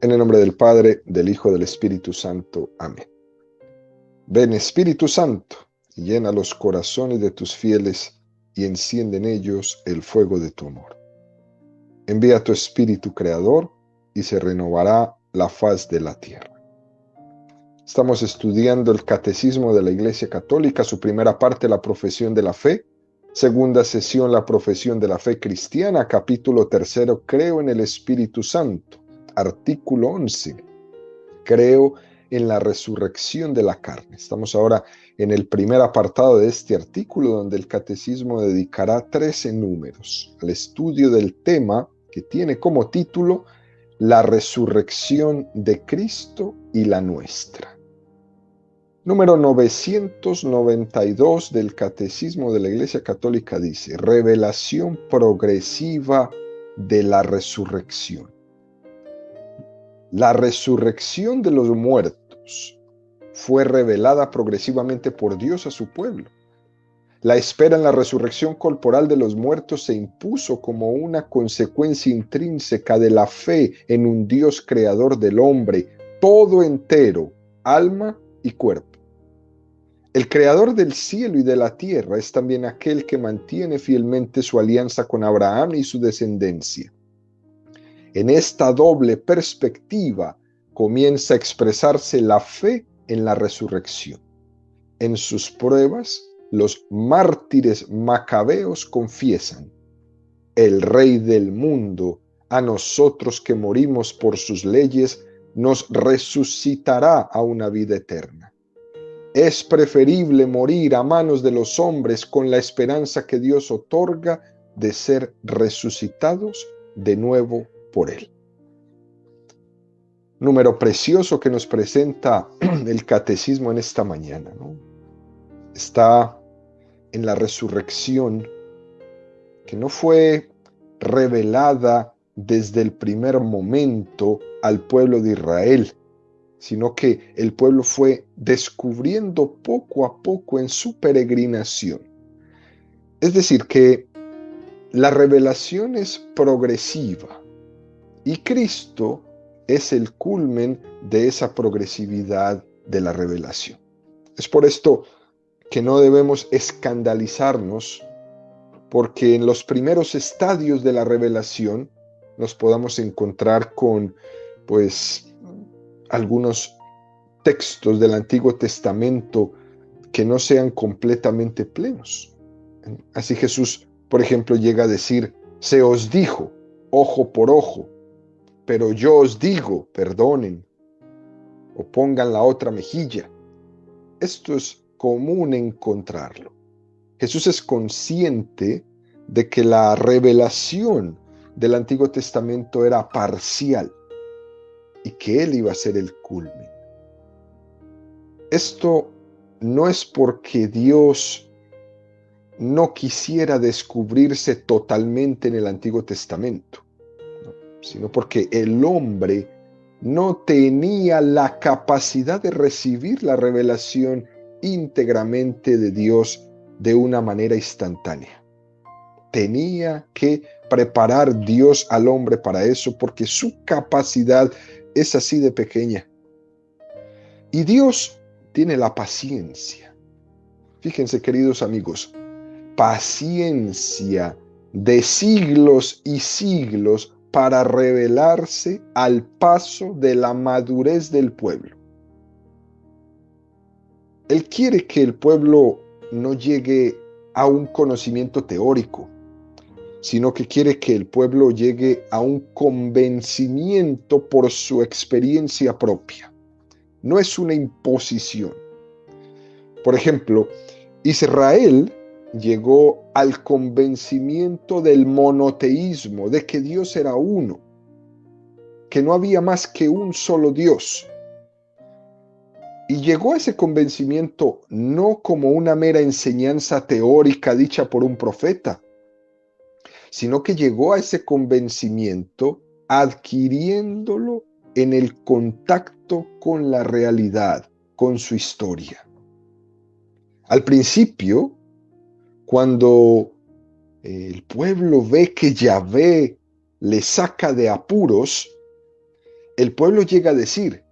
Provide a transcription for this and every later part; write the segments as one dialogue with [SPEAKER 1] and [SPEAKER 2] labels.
[SPEAKER 1] En el nombre del Padre, del Hijo, del Espíritu Santo. Amén. Ven, Espíritu Santo, y llena los corazones de tus fieles y enciende en ellos el fuego de tu amor. Envía tu Espíritu Creador y se renovará la faz de la tierra. Estamos estudiando el Catecismo de la Iglesia Católica, su primera parte, la profesión de la fe, segunda sesión, la profesión de la fe cristiana, capítulo 3, creo en el Espíritu Santo, artículo 11, creo en la resurrección de la carne. Estamos ahora en el primer apartado de este artículo, donde el Catecismo dedicará 13 números al estudio del tema que tiene como título la resurrección de Cristo y la nuestra. Número 992 del Catecismo de la Iglesia Católica dice: revelación progresiva de la resurrección. La resurrección de los muertos fue revelada progresivamente por Dios a su pueblo. La espera en la resurrección corporal de los muertos se impuso como una consecuencia intrínseca de la fe en un Dios creador del hombre, todo entero, alma y cuerpo. El creador del cielo y de la tierra es también aquel que mantiene fielmente su alianza con Abraham y su descendencia. En esta doble perspectiva comienza a expresarse la fe en la resurrección. En sus pruebas, los mártires macabeos confiesan: el Rey del mundo, a nosotros que morimos por sus leyes, nos resucitará a una vida eterna. Es preferible morir a manos de los hombres con la esperanza que Dios otorga de ser resucitados de nuevo por Él. Número precioso que nos presenta el Catecismo en esta mañana, ¿no? Está en la resurrección que no fue revelada desde el primer momento al pueblo de Israel, sino que el pueblo fue descubriendo poco a poco en su peregrinación. Es decir, que la revelación es progresiva y Cristo es el culmen de esa progresividad de la revelación. Es por esto que no debemos escandalizarnos porque en los primeros estadios de la revelación nos podamos encontrar con, algunos textos del Antiguo Testamento que no sean completamente plenos. Así Jesús, por ejemplo, llega a decir: se os dijo ojo por ojo, pero yo os digo, perdonen o pongan la otra mejilla. Esto es común encontrarlo. Jesús es consciente de que la revelación del Antiguo Testamento era parcial y que Él iba a ser el culmen. Esto no es porque Dios no quisiera descubrirse totalmente en el Antiguo Testamento, sino porque el hombre no tenía la capacidad de recibir la revelación íntegramente de Dios de una manera instantánea. Tenía que preparar Dios al hombre para eso, porque su capacidad es así de pequeña. Y Dios tiene la paciencia. Fíjense, queridos amigos, paciencia de siglos y siglos para revelarse al paso de la madurez del pueblo. Él quiere que el pueblo no llegue a un conocimiento teórico, sino que quiere que el pueblo llegue a un convencimiento por su experiencia propia. No es una imposición. Por ejemplo, Israel llegó al convencimiento del monoteísmo, de que Dios era uno, que no había más que un solo Dios. Y llegó a ese convencimiento no como una mera enseñanza teórica dicha por un profeta, sino que llegó a ese convencimiento adquiriéndolo en el contacto con la realidad, con su historia. Al principio, cuando el pueblo ve que Yahvé le saca de apuros, el pueblo llega a decir: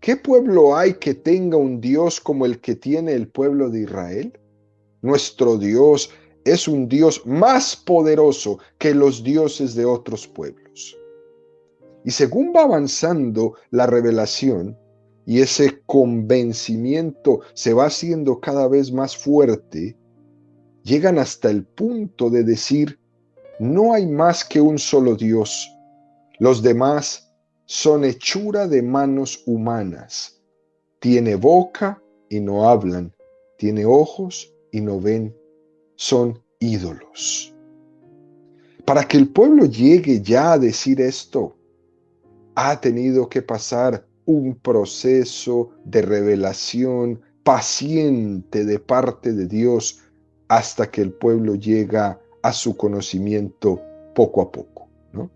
[SPEAKER 1] ¿qué pueblo hay que tenga un Dios como el que tiene el pueblo de Israel? Nuestro Dios es un Dios más poderoso que los dioses de otros pueblos. Y según va avanzando la revelación y ese convencimiento se va haciendo cada vez más fuerte, llegan hasta el punto de decir: no hay más que un solo Dios. Los demás son hechura de manos humanas. Tiene boca y no hablan. Tiene ojos y no ven. Son ídolos. Para que el pueblo llegue ya a decir esto, ha tenido que pasar un proceso de revelación paciente de parte de Dios hasta que el pueblo llega a su conocimiento poco a poco, ¿no?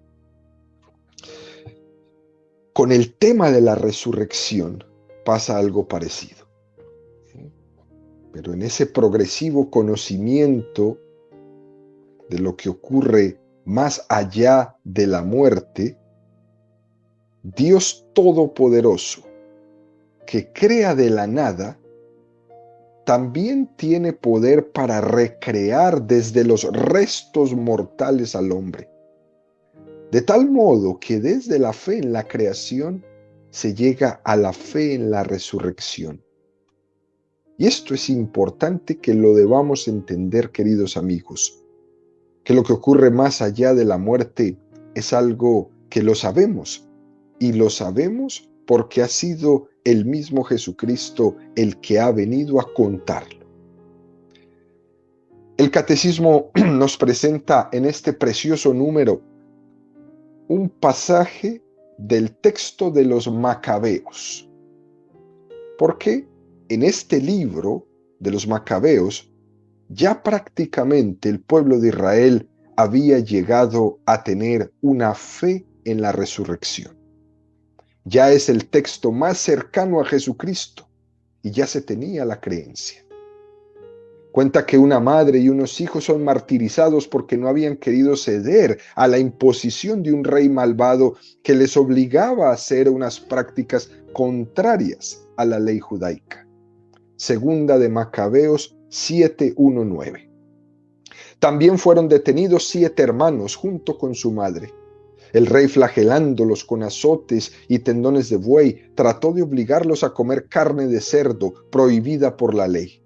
[SPEAKER 1] Con el tema de la resurrección pasa algo parecido, ¿sí? Pero en ese progresivo conocimiento de lo que ocurre más allá de la muerte, Dios Todopoderoso, que crea de la nada, también tiene poder para recrear desde los restos mortales al hombre. De tal modo que desde la fe en la creación se llega a la fe en la resurrección. Y esto es importante que lo debamos entender, queridos amigos, que lo que ocurre más allá de la muerte es algo que lo sabemos, y lo sabemos porque ha sido el mismo Jesucristo el que ha venido a contarlo. El catecismo nos presenta en este precioso número un pasaje del texto de los Macabeos, porque en este libro de los Macabeos ya prácticamente el pueblo de Israel había llegado a tener una fe en la resurrección. Ya es el texto más cercano a Jesucristo y ya se tenía la creencia. Cuenta que una madre y unos hijos son martirizados porque no habían querido ceder a la imposición de un rey malvado que les obligaba a hacer unas prácticas contrarias a la ley judaica. Segunda de Macabeos 7:1-9. También fueron detenidos 7 hermanos junto con su madre. El rey, flagelándolos con azotes y tendones de buey, trató de obligarlos a comer carne de cerdo, prohibida por la ley.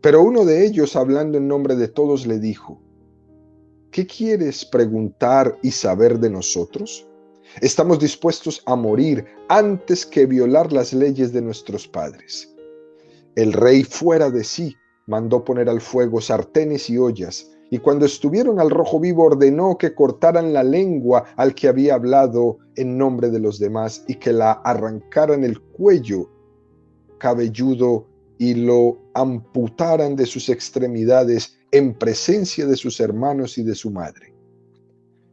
[SPEAKER 1] Pero uno de ellos, hablando en nombre de todos, le dijo: ¿qué quieres preguntar y saber de nosotros? Estamos dispuestos a morir antes que violar las leyes de nuestros padres. El rey, fuera de sí, mandó poner al fuego sartenes y ollas, y cuando estuvieron al rojo vivo ordenó que cortaran la lengua al que había hablado en nombre de los demás y que la arrancaran el cuello cabelludo y lo amputaran de sus extremidades en presencia de sus hermanos y de su madre.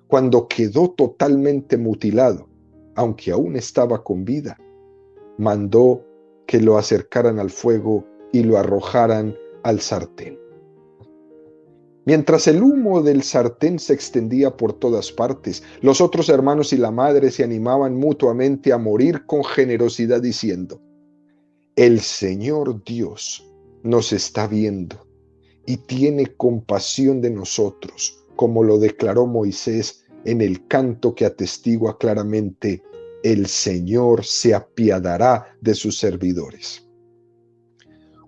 [SPEAKER 1] Cuando quedó totalmente mutilado, aunque aún estaba con vida, mandó que lo acercaran al fuego y lo arrojaran al sartén. Mientras el humo del sartén se extendía por todas partes, los otros hermanos y la madre se animaban mutuamente a morir con generosidad, diciendo: el Señor Dios nos está viendo y tiene compasión de nosotros, como lo declaró Moisés en el canto que atestigua claramente: el Señor se apiadará de sus servidores.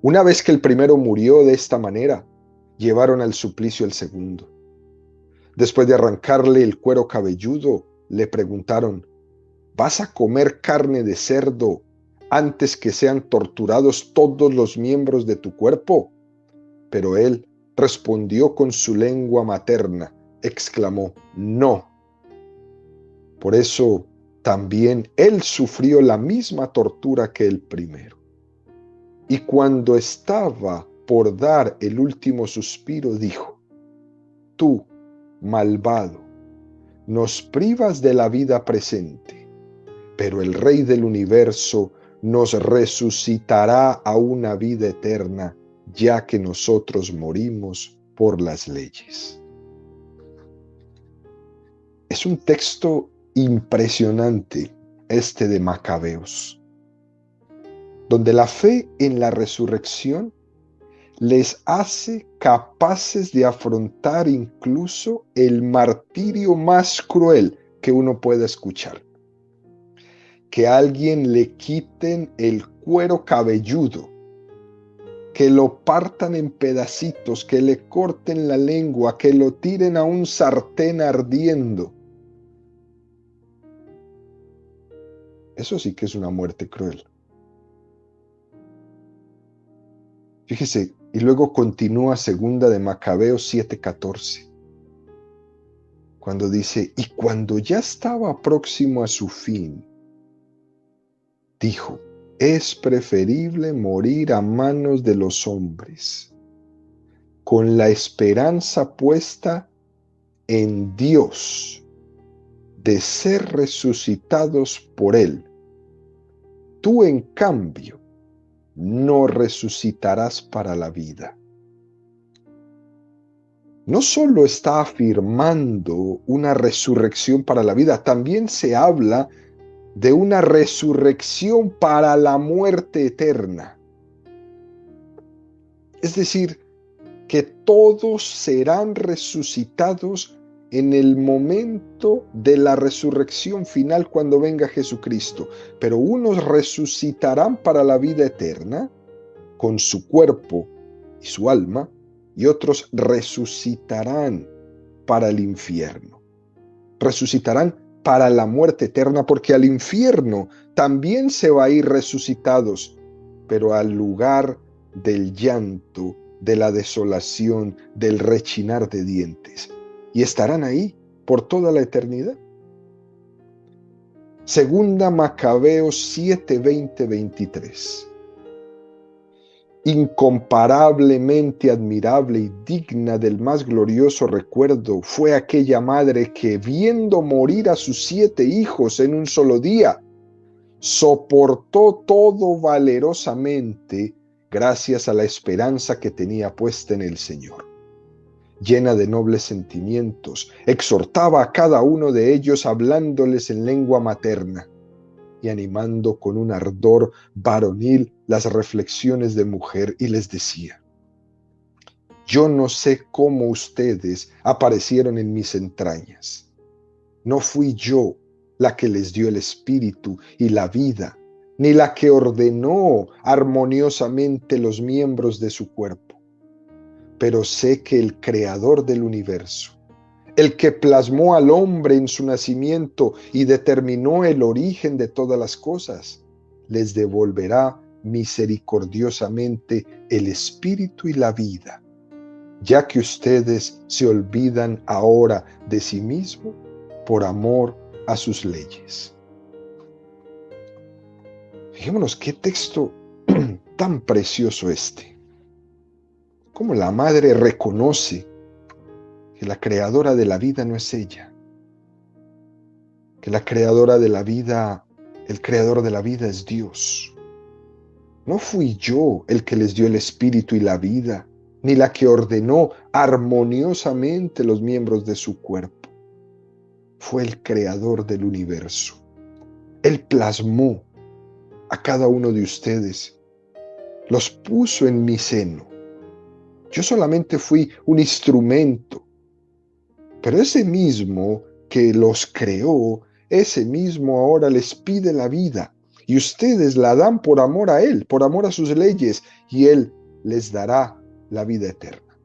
[SPEAKER 1] Una vez que el primero murió de esta manera, llevaron al suplicio el segundo. Después de arrancarle el cuero cabelludo, le preguntaron: ¿vas a comer carne de cerdo antes que sean torturados todos los miembros de tu cuerpo? Pero él respondió con su lengua materna, exclamó: no. Por eso también él sufrió la misma tortura que el primero. Y cuando estaba por dar el último suspiro, dijo: tú, malvado, nos privas de la vida presente, pero el Rey del universo nos resucitará a una vida eterna, ya que nosotros morimos por las leyes. Es un texto impresionante este de Macabeos, donde la fe en la resurrección les hace capaces de afrontar incluso el martirio más cruel que uno pueda escuchar. Que a alguien le quiten el cuero cabelludo, que lo partan en pedacitos, que le corten la lengua, que lo tiren a un sartén ardiendo. Eso sí que es una muerte cruel. Fíjese, y luego continúa segunda de Macabeos 7:14, cuando dice, y cuando ya estaba próximo a su fin, dijo, es preferible morir a manos de los hombres, con la esperanza puesta en Dios, de ser resucitados por Él. Tú, en cambio, no resucitarás para la vida. No solo está afirmando una resurrección para la vida, también se habla de una resurrección para la muerte eterna. Es decir, que todos serán resucitados en el momento de la resurrección final cuando venga Jesucristo, pero unos resucitarán para la vida eterna con su cuerpo y su alma, y otros resucitarán para el infierno. Resucitarán para la muerte eterna, porque al infierno también se va a ir resucitados, pero al lugar del llanto, de la desolación, del rechinar de dientes. Y estarán ahí por toda la eternidad. Segunda Macabeos 7, 20, 23. Incomparablemente admirable y digna del más glorioso recuerdo fue aquella madre que, viendo morir a sus 7 hijos en un solo día, soportó todo valerosamente gracias a la esperanza que tenía puesta en el Señor. Llena de nobles sentimientos, exhortaba a cada uno de ellos hablándoles en lengua materna y animando con un ardor varonil las reflexiones de mujer, y les decía, yo no sé cómo ustedes aparecieron en mis entrañas. No fui yo la que les dio el espíritu y la vida, ni la que ordenó armoniosamente los miembros de su cuerpo. Pero sé que el creador del universo, el que plasmó al hombre en su nacimiento y determinó el origen de todas las cosas, les devolverá misericordiosamente el espíritu y la vida, ya que ustedes se olvidan ahora de sí mismo por amor a sus leyes. Fijémonos qué texto tan precioso este. Cómo la madre reconoce que la creadora de la vida no es ella, que la creadora de la vida, el creador de la vida es Dios. No fui yo el que les dio el espíritu y la vida, ni la que ordenó armoniosamente los miembros de su cuerpo. Fue el creador del universo. Él plasmó a cada uno de ustedes, los puso en mi seno. Yo solamente fui un instrumento, pero ese mismo que los creó, ese mismo ahora les pide la vida, y ustedes la dan por amor a Él, por amor a sus leyes, y Él les dará la vida eterna.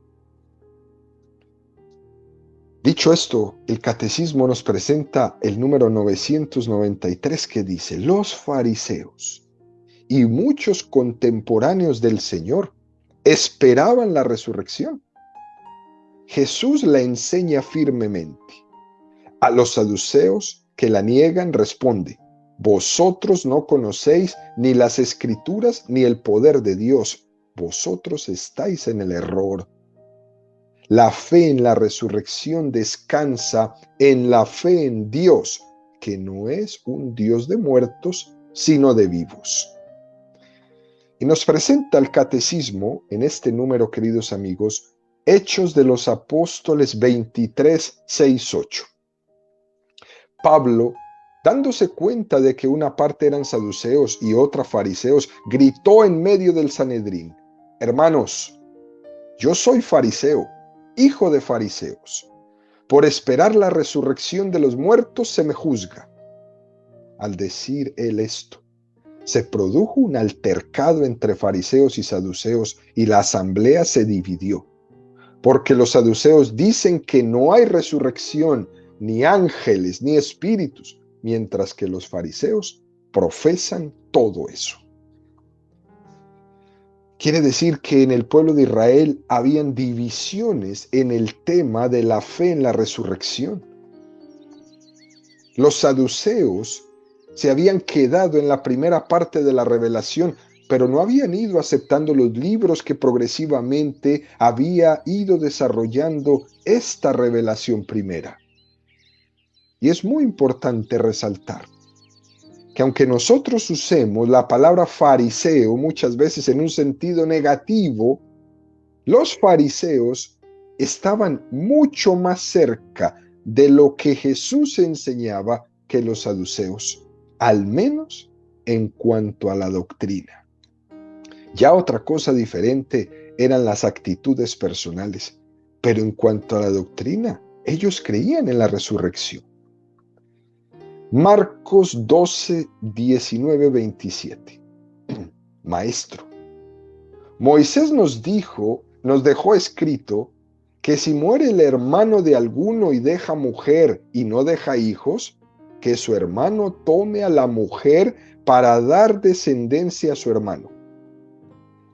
[SPEAKER 1] Dicho esto, el Catecismo nos presenta el número 993 que dice, los fariseos y muchos contemporáneos del Señor esperaban la resurrección. Jesús la enseña firmemente. A los saduceos que la niegan responde, vosotros no conocéis ni las Escrituras ni el poder de Dios. Vosotros estáis en el error. La fe en la resurrección descansa en la fe en Dios, que no es un Dios de muertos, sino de vivos. Y nos presenta el Catecismo, en este número, queridos amigos, Hechos de los Apóstoles 23, 6, 8. Pablo Dándose cuenta de que una parte eran saduceos y otra fariseos, gritó en medio del Sanedrín: Hermanos, yo soy fariseo, hijo de fariseos. Por esperar la resurrección de los muertos se me juzga. Al decir él esto, se produjo un altercado entre fariseos y saduceos, y la asamblea se dividió, porque los saduceos dicen que no hay resurrección, ni ángeles, ni espíritus, mientras que los fariseos profesan todo eso. Quiere decir que en el pueblo de Israel habían divisiones en el tema de la fe en la resurrección. Los saduceos se habían quedado en la primera parte de la revelación, pero no habían ido aceptando los libros que progresivamente había ido desarrollando esta revelación primera. Y es muy importante resaltar que aunque nosotros usemos la palabra fariseo muchas veces en un sentido negativo, los fariseos estaban mucho más cerca de lo que Jesús enseñaba que los saduceos, al menos en cuanto a la doctrina. Ya otra cosa diferente eran las actitudes personales, pero en cuanto a la doctrina, ellos creían en la resurrección. Marcos 12, 19, 27. Maestro, Moisés nos dejó escrito que si muere el hermano de alguno y deja mujer y no deja hijos, que su hermano tome a la mujer para dar descendencia a su hermano.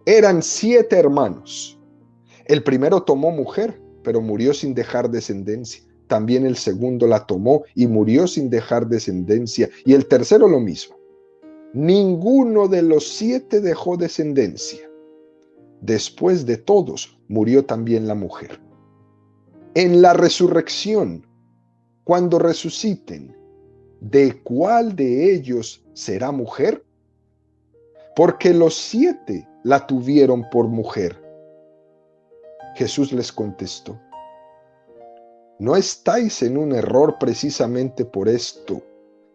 [SPEAKER 1] Eran 7 hermanos. El primero tomó mujer, pero murió sin dejar descendencia. También el segundo la tomó y murió sin dejar descendencia. Y el tercero lo mismo. Ninguno de los 7 dejó descendencia. Después de todos, murió también la mujer. En la resurrección, cuando resuciten, ¿de cuál de ellos será mujer? Porque los 7 la tuvieron por mujer. Jesús les contestó: ¿no estáis en un error precisamente por esto,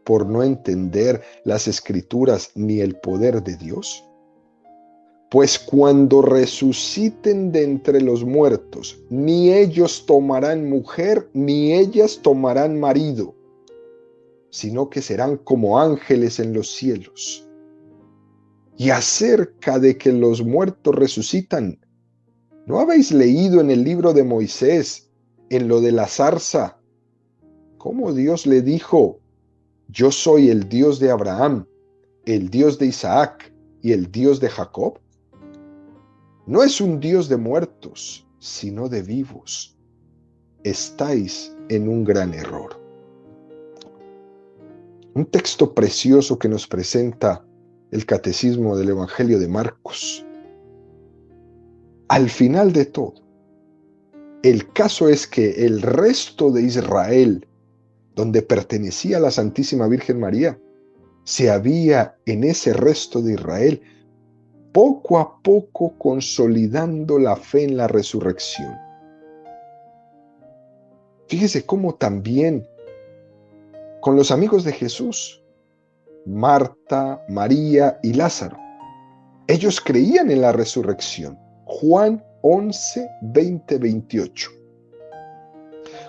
[SPEAKER 1] por no entender las Escrituras ni el poder de Dios? Pues cuando resuciten de entre los muertos, ni ellos tomarán mujer, ni ellas tomarán marido, sino que serán como ángeles en los cielos. Y acerca de que los muertos resucitan, ¿no habéis leído en el libro de Moisés, en lo de la zarza, cómo Dios le dijo: yo soy el Dios de Abraham, el Dios de Isaac y el Dios de Jacob? No es un Dios de muertos, sino de vivos. Estáis en un gran error. Un texto precioso que nos presenta el Catecismo del Evangelio de Marcos. Al final de todo, el caso es que el resto de Israel, donde pertenecía la Santísima Virgen María, se había en ese resto de Israel poco a poco consolidando la fe en la resurrección. Fíjese cómo también con los amigos de Jesús, Marta, María y Lázaro, ellos creían en la resurrección. Juan 11, 20, 28.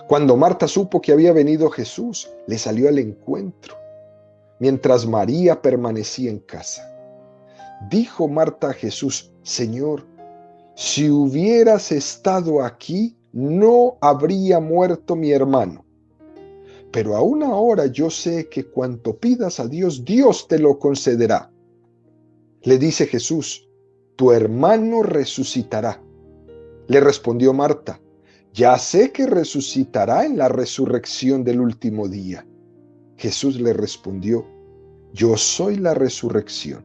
[SPEAKER 1] Cuando Marta supo que había venido Jesús, le salió al encuentro, mientras María permanecía en casa. Dijo Marta a Jesús: Señor, si hubieras estado aquí, no habría muerto mi hermano. Pero aún ahora yo sé que cuanto pidas a Dios, Dios te lo concederá. Le dice Jesús: tu hermano resucitará. Le respondió Marta: ya sé que resucitará en la resurrección del último día. Jesús le respondió: yo soy la resurrección.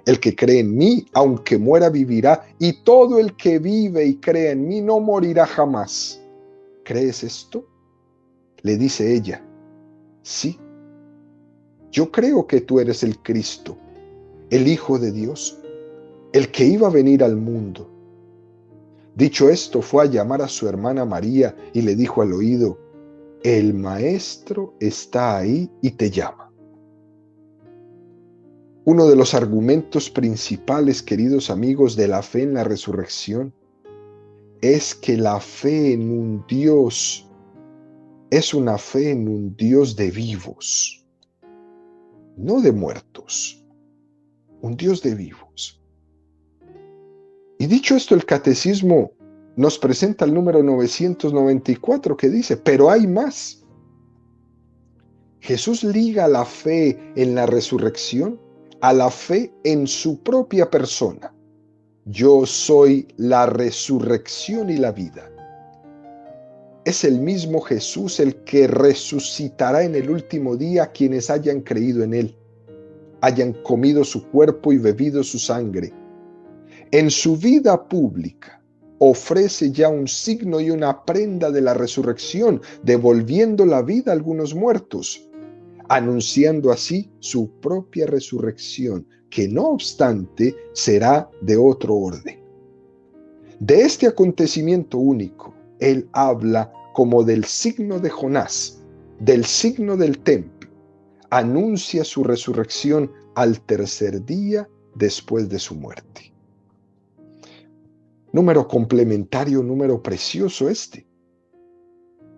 [SPEAKER 1] El que cree en mí, aunque muera, vivirá, y todo el que vive y cree en mí no morirá jamás. ¿Crees esto? Le dice ella: sí, yo creo que tú eres el Cristo, el Hijo de Dios, el que iba a venir al mundo. Dicho esto, fue a llamar a su hermana María y le dijo al oído: el Maestro está ahí y te llama. Uno de los argumentos principales, queridos amigos, de la fe en la resurrección es que la fe en un Dios es una fe en un Dios de vivos, no de muertos, un Dios de vivos. Y dicho esto, el catecismo nos presenta el número 994 que dice, pero hay más. Jesús liga la fe en la resurrección a la fe en su propia persona. Yo soy la resurrección y la vida. Es el mismo Jesús el que resucitará en el último día a quienes hayan creído en él, hayan comido su cuerpo y bebido su sangre. En su vida pública ofrece ya un signo y una prenda de la resurrección, devolviendo la vida a algunos muertos, anunciando así su propia resurrección, que no obstante será de otro orden. De este acontecimiento único, él habla como del signo de Jonás, del signo del templo. Anuncia su resurrección al tercer día después de su muerte. Número complementario, número precioso este.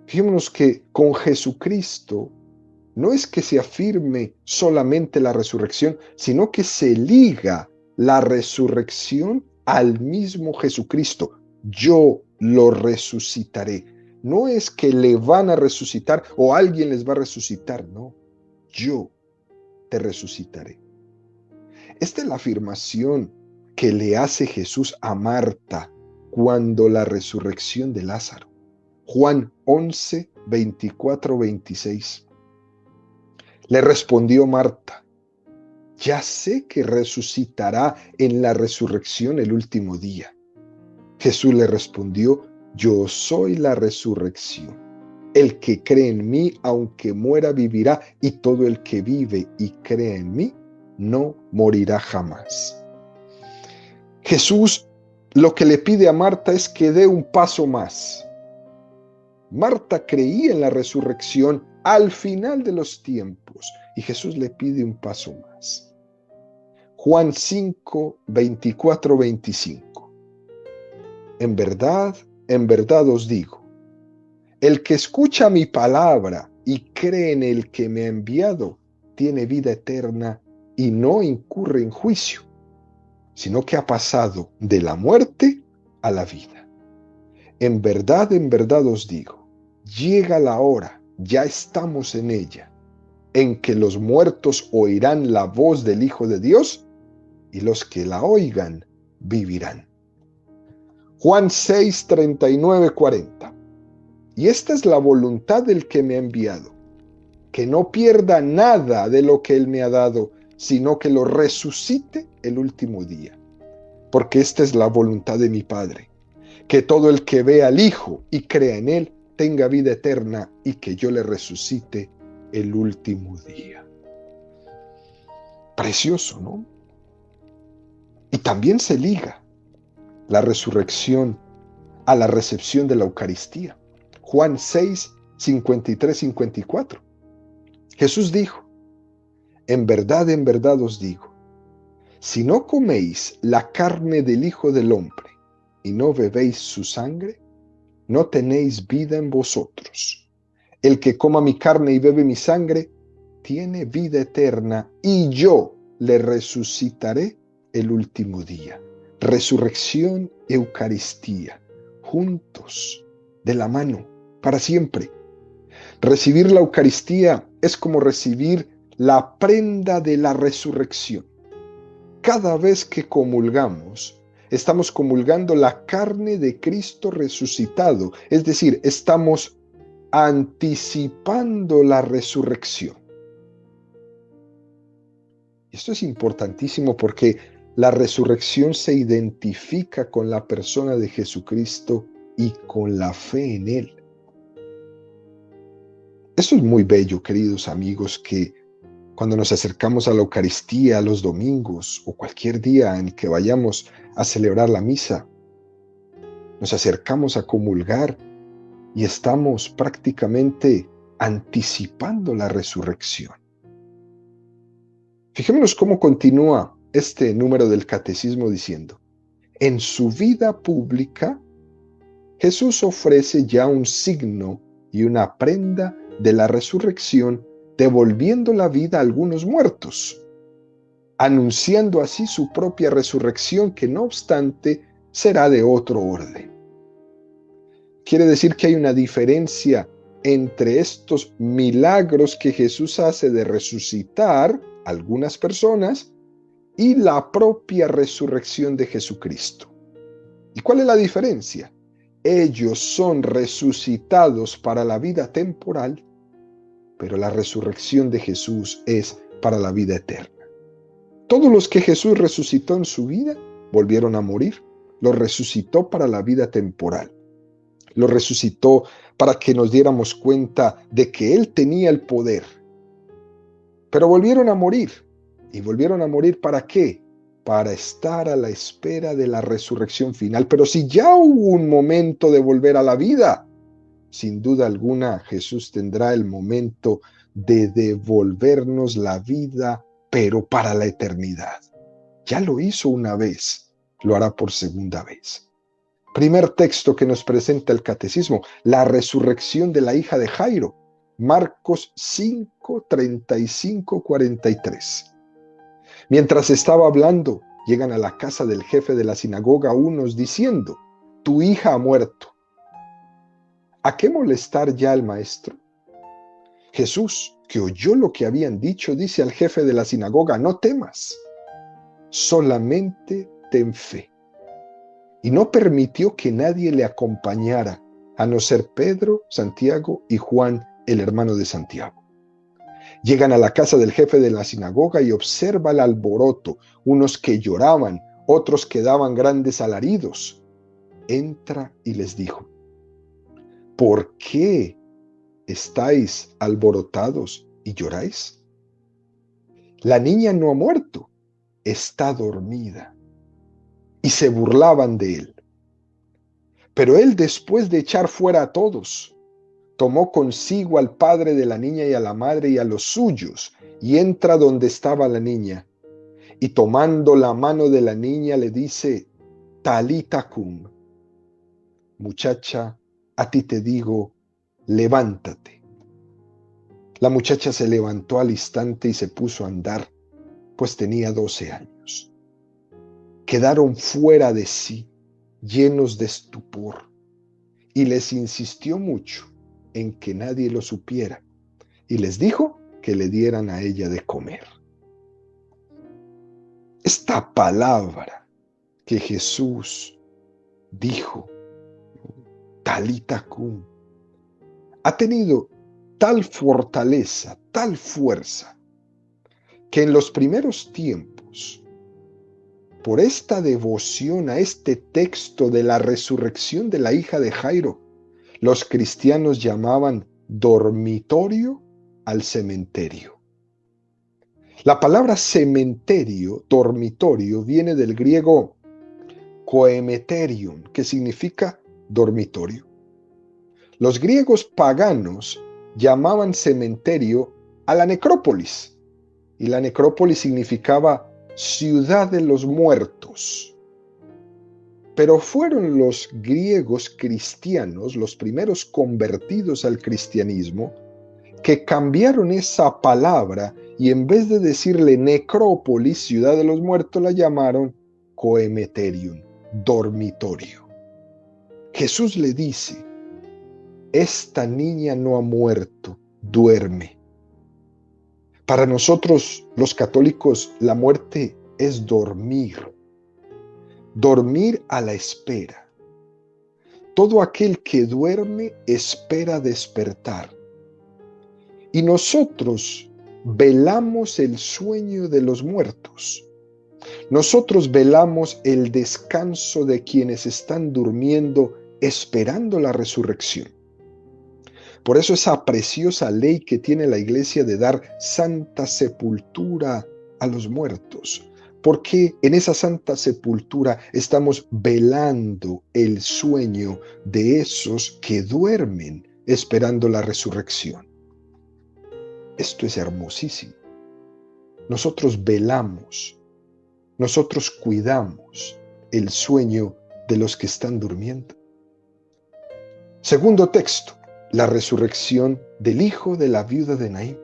[SPEAKER 1] Fijémonos que con Jesucristo no es que se afirme solamente la resurrección, sino que se liga la resurrección al mismo Jesucristo. Yo lo resucitaré. No es que le van a resucitar o alguien les va a resucitar, no. Yo te resucitaré. Esta es la afirmación que le hace Jesús a Marta cuando la resurrección de Lázaro. Juan 11, 24, 26. Le respondió Marta, ya sé que resucitará en la resurrección el último día. Jesús le respondió, yo soy la resurrección. El que cree en mí, aunque muera, vivirá, y todo el que vive y cree en mí, no morirá jamás. Jesús lo que le pide a Marta es que dé un paso más. Marta creía en la resurrección al final de los tiempos y Jesús le pide un paso más. Juan 5, 24, 25. En verdad os digo, el que escucha mi palabra y cree en el que me ha enviado, tiene vida eterna y no incurre en juicio, sino que ha pasado de la muerte a la vida. En verdad os digo, llega la hora, ya estamos en ella, en que los muertos oirán la voz del Hijo de Dios y los que la oigan vivirán. Juan 6, 39, 40. Y esta es la voluntad del que me ha enviado, que no pierda nada de lo que él me ha dado, sino que lo resucite el último día. Porque esta es la voluntad de mi Padre, que todo el que vea al Hijo y crea en él tenga vida eterna y que yo le resucite el último día. Precioso, ¿no? Y también se liga la resurrección a la recepción de la Eucaristía. Juan 6, 53, 54. Jesús dijo, en verdad os digo, si no coméis la carne del Hijo del Hombre y no bebéis su sangre, no tenéis vida en vosotros. El que coma mi carne y bebe mi sangre, tiene vida eterna, y yo le resucitaré el último día. Resurrección, Eucaristía, juntos, de la mano, para siempre. Recibir la Eucaristía es como recibir la prenda de la resurrección. Cada vez que comulgamos, estamos comulgando la carne de Cristo resucitado, es decir, estamos anticipando la resurrección. Esto es importantísimo porque la resurrección se identifica con la persona de Jesucristo y con la fe en Él. Esto es muy bello, queridos amigos, que cuando nos acercamos a la Eucaristía los domingos o cualquier día en que vayamos a celebrar la misa, nos acercamos a comulgar y estamos prácticamente anticipando la resurrección. Fijémonos cómo continúa este número del catecismo diciendo: en su vida pública, Jesús ofrece ya un signo y una prenda de la resurrección, devolviendo la vida a algunos muertos, anunciando así su propia resurrección, que no obstante será de otro orden. Quiere decir que hay una diferencia entre estos milagros que Jesús hace de resucitar a algunas personas y la propia resurrección de Jesucristo. ¿Y cuál es la diferencia? Ellos son resucitados para la vida temporal, pero la resurrección de Jesús es para la vida eterna. Todos los que Jesús resucitó en su vida volvieron a morir. Los resucitó para la vida temporal. Los resucitó para que nos diéramos cuenta de que Él tenía el poder. Pero volvieron a morir. ¿Y volvieron a morir para qué? Para estar a la espera de la resurrección final. Pero si ya hubo un momento de volver a la vida, sin duda alguna Jesús tendrá el momento de devolvernos la vida, pero para la eternidad. Ya lo hizo una vez, lo hará por segunda vez. Primer texto que nos presenta el catecismo: la resurrección de la hija de Jairo. Marcos 5, 35, 43. Mientras estaba hablando, llegan a la casa del jefe de la sinagoga unos diciendo: tu hija ha muerto. ¿A qué molestar ya al maestro? Jesús, que oyó lo que habían dicho, dice al jefe de la sinagoga: no temas, solamente ten fe. Y no permitió que nadie le acompañara, a no ser Pedro, Santiago y Juan, el hermano de Santiago. Llegan a la casa del jefe de la sinagoga y observa el alboroto, unos que lloraban, otros que daban grandes alaridos. Entra y les dijo: ¿por qué estáis alborotados y lloráis? La niña no ha muerto, está dormida. Y se burlaban de él. Pero él, después de echar fuera a todos, tomó consigo al padre de la niña y a la madre y a los suyos, y entra donde estaba la niña. Y tomando la mano de la niña le dice: Talita cum. Muchacha, a ti te digo, levántate. La muchacha se levantó al instante y se puso a andar, pues tenía 12 años. Quedaron fuera de sí, llenos de estupor, y les insistió mucho en que nadie lo supiera, y les dijo que le dieran a ella de comer. Esta palabra que Jesús dijo, Talita cum, ha tenido tal fortaleza, tal fuerza, que en los primeros tiempos, por esta devoción a este texto de la resurrección de la hija de Jairo, los cristianos llamaban dormitorio al cementerio. La palabra cementerio, dormitorio, viene del griego koemeterion, que significa dormitorio. Los griegos paganos llamaban cementerio a la necrópolis, y la necrópolis significaba ciudad de los muertos. Pero fueron los griegos cristianos, los primeros convertidos al cristianismo, que cambiaron esa palabra y en vez de decirle necrópolis, ciudad de los muertos, la llamaron koemeterion, dormitorio. Jesús le dice: esta niña no ha muerto, duerme. Para nosotros, los católicos, la muerte es dormir. Dormir a la espera. Todo aquel que duerme espera despertar. Y nosotros velamos el sueño de los muertos. Nosotros velamos el descanso de quienes están durmiendo, esperando la resurrección. Por eso esa preciosa ley que tiene la Iglesia de dar santa sepultura a los muertos, porque en esa santa sepultura estamos velando el sueño de esos que duermen esperando la resurrección. Esto es hermosísimo. nosotros velamos, nosotros cuidamos el sueño de los que están durmiendo. Segundo texto, la resurrección del hijo de la viuda de Naín.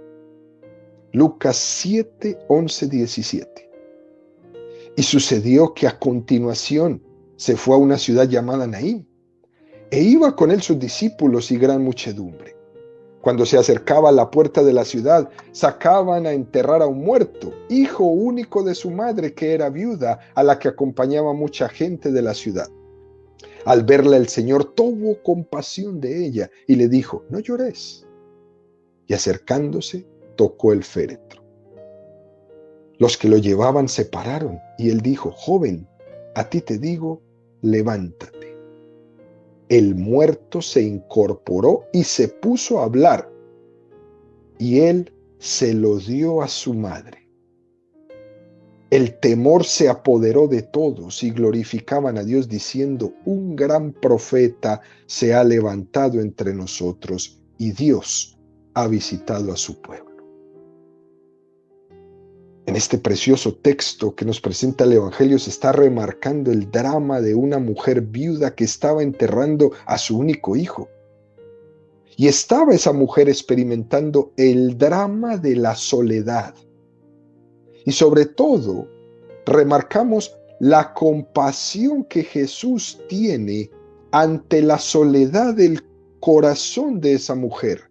[SPEAKER 1] Lucas 7, 11, 17. Y sucedió que a continuación se fue a una ciudad llamada Naín, e iba con él sus discípulos y gran muchedumbre. Cuando se acercaba a la puerta de la ciudad, sacaban a enterrar a un muerto, hijo único de su madre, que era viuda, a la que acompañaba mucha gente de la ciudad. Al verla, el Señor tuvo compasión de ella y le dijo: no llores. Y acercándose, tocó el féretro. Los que lo llevaban se pararon, y él dijo: joven, a ti te digo, levántate. El muerto se incorporó y se puso a hablar, y él se lo dio a su madre. El temor se apoderó de todos y glorificaban a Dios diciendo: un gran profeta se ha levantado entre nosotros y Dios ha visitado a su pueblo. En este precioso texto que nos presenta el Evangelio se está remarcando el drama de una mujer viuda que estaba enterrando a su único hijo. Y estaba esa mujer experimentando el drama de la soledad. Y sobre todo, remarcamos la compasión que Jesús tiene ante la soledad del corazón de esa mujer.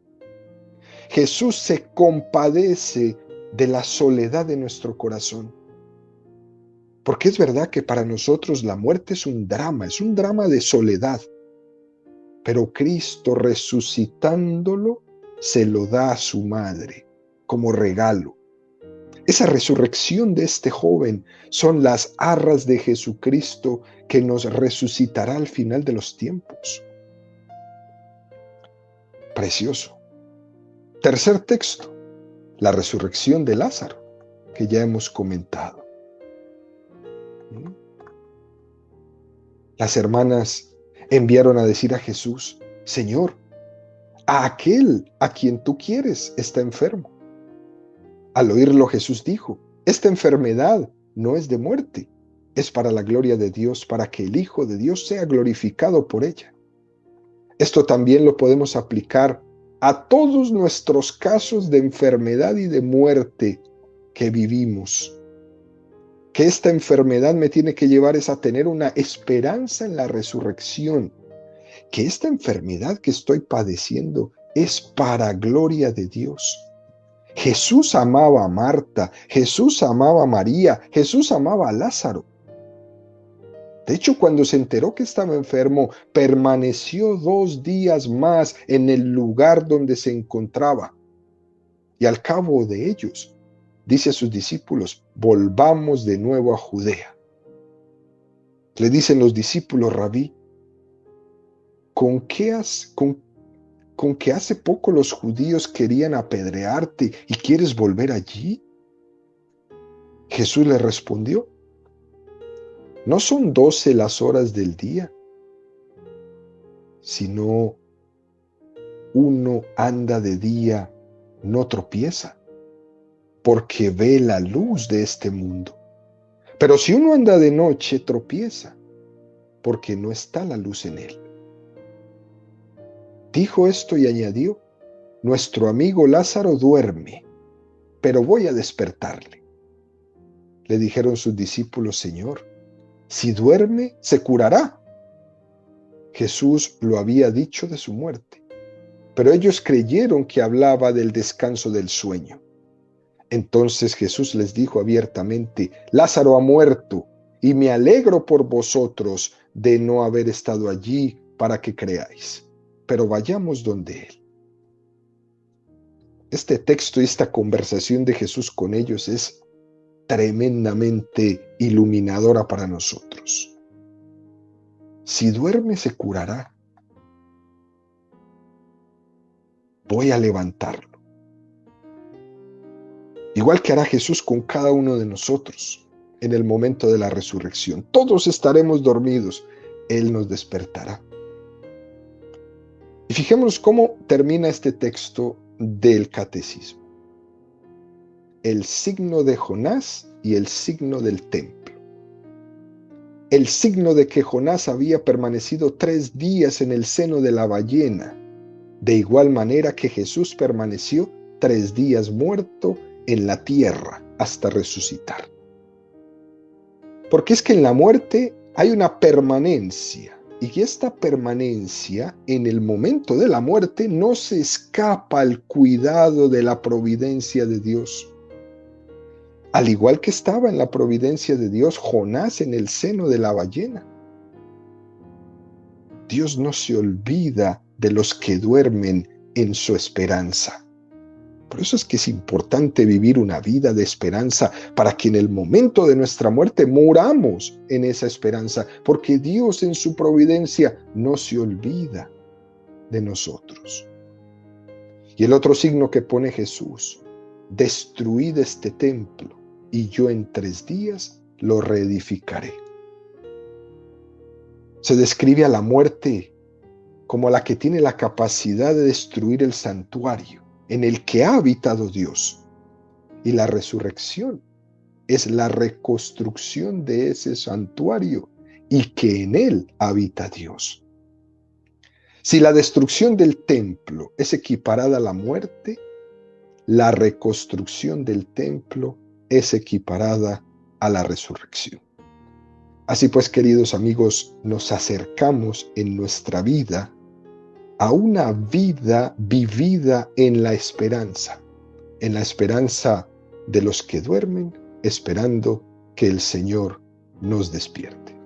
[SPEAKER 1] Jesús se compadece de la soledad de nuestro corazón. Porque es verdad que para nosotros la muerte es un drama de soledad. Pero Cristo, resucitándolo, se lo da a su madre como regalo. Esa resurrección de este joven son las arras de Jesucristo que nos resucitará al final de los tiempos. Precioso. Tercer texto, la resurrección de Lázaro, que ya hemos comentado. Las hermanas enviaron a decir a Jesús: Señor, a aquel a quien tú quieres está enfermo. Al oírlo, Jesús dijo: esta enfermedad no es de muerte, es para la gloria de Dios, para que el Hijo de Dios sea glorificado por ella. Esto también lo podemos aplicar a todos nuestros casos de enfermedad y de muerte que vivimos. Que esta enfermedad me tiene que llevar es a tener una esperanza en la resurrección. Que esta enfermedad que estoy padeciendo es para gloria de Dios. Jesús amaba a Marta, Jesús amaba a María, Jesús amaba a Lázaro. De hecho, cuando se enteró que estaba enfermo, permaneció 2 días más en el lugar donde se encontraba. Y al cabo de ellos, dice a sus discípulos: volvamos de nuevo a Judea. Le dicen los discípulos: Rabí, ¿con que hace poco los judíos querían apedrearte y quieres volver allí? Jesús le respondió: no son 12 las horas del día, sino uno anda de día, no tropieza, porque ve la luz de este mundo. Pero si uno anda de noche, tropieza, porque no está la luz en él. Dijo esto y añadió: nuestro amigo Lázaro duerme, pero voy a despertarle. Le dijeron sus discípulos: Señor, si duerme, se curará. Jesús lo había dicho de su muerte, pero ellos creyeron que hablaba del descanso del sueño. Entonces Jesús les dijo abiertamente: Lázaro ha muerto, y me alegro por vosotros de no haber estado allí para que creáis. Pero vayamos donde él. Este texto y esta conversación de Jesús con ellos es tremendamente iluminadora para nosotros. Si duerme, se curará. Voy a levantarlo. Igual que hará Jesús con cada uno de nosotros en el momento de la resurrección. Todos estaremos dormidos. Él nos despertará. Y fijémonos cómo termina este texto del catecismo. el signo de Jonás y el signo del templo. El signo de que Jonás había permanecido 3 días en el seno de la ballena, de igual manera que Jesús permaneció 3 días muerto en la tierra hasta resucitar. Porque es que en la muerte hay una permanencia, y que esta permanencia en el momento de la muerte no se escapa al cuidado de la providencia de Dios. Al igual que estaba en la providencia de Dios Jonás en el seno de la ballena. Dios no se olvida de los que duermen en su esperanza. Por eso es que es importante vivir una vida de esperanza para que en el momento de nuestra muerte muramos en esa esperanza, porque Dios en su providencia no se olvida de nosotros. Y el otro signo que pone Jesús: destruid este templo y yo en 3 días lo reedificaré. Se describe a la muerte como la que tiene la capacidad de destruir el santuario en el que ha habitado Dios. Y la resurrección es la reconstrucción de ese santuario y que en él habita Dios. Si la destrucción del templo es equiparada a la muerte, la reconstrucción del templo es equiparada a la resurrección. Así pues, queridos amigos, nos acercamos en nuestra vida a una vida vivida en la esperanza de los que duermen, esperando que el Señor nos despierte.